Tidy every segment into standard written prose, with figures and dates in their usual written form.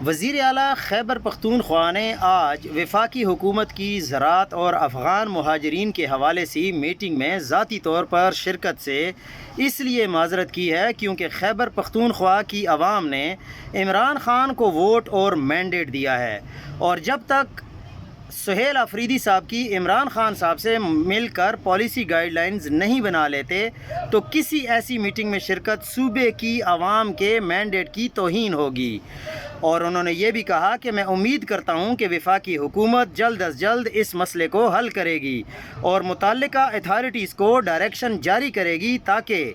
وزیر اعلیٰ خیبر پختونخوا نے آج وفاقی حکومت کی زراعت اور افغان مہاجرین کے حوالے سے میٹنگ میں ذاتی طور پر شرکت سے اس لیے معذرت کی ہے کیونکہ خیبر پختونخوا کی عوام نے عمران خان کو ووٹ اور مینڈیٹ دیا ہے، اور جب تک سہیل آفریدی صاحب کی عمران خان صاحب سے مل کر پالیسی گائیڈ لائنز نہیں بنا لیتے تو کسی ایسی میٹنگ میں شرکت صوبے کی عوام کے مینڈیٹ کی توہین ہوگی۔ اور انہوں نے یہ بھی کہا کہ میں امید کرتا ہوں کہ وفاقی حکومت جلد از جلد اس مسئلے کو حل کرے گی اور متعلقہ اتھارٹیز کو ڈائریکشن جاری کرے گی تاکہ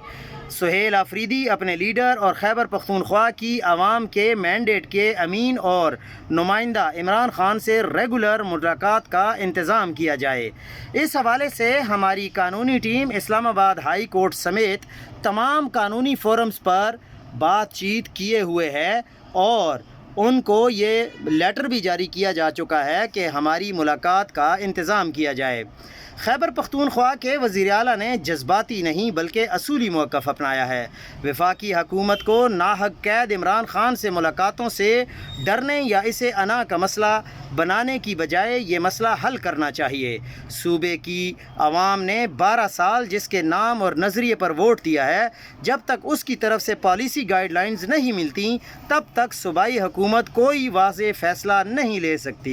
سہیل آفریدی اپنے لیڈر اور خیبر پختونخوا کی عوام کے مینڈیٹ کے امین اور نمائندہ عمران خان سے ریگولر ملاقات کا انتظام کیا جائے۔ اس حوالے سے ہماری قانونی ٹیم اسلام آباد ہائی کورٹ سمیت تمام قانونی فورمز پر بات چیت کیے ہوئے ہے اور ان کو یہ لیٹر بھی جاری کیا جا چکا ہے کہ ہماری ملاقات کا انتظام کیا جائے۔ خیبر پختونخوا کے وزیر اعلیٰ نے جذباتی نہیں بلکہ اصولی موقف اپنایا ہے۔ وفاقی حکومت کو ناحق قید عمران خان سے ملاقاتوں سے ڈرنے یا اسے انا کا مسئلہ بنانے کی بجائے یہ مسئلہ حل کرنا چاہیے۔ صوبے کی عوام نے 12 سال جس کے نام اور نظریے پر ووٹ دیا ہے، جب تک اس کی طرف سے پالیسی گائیڈ لائنز نہیں ملتی تب تک صوبائی حکومت کوئی واضح فیصلہ نہیں لے سکتی۔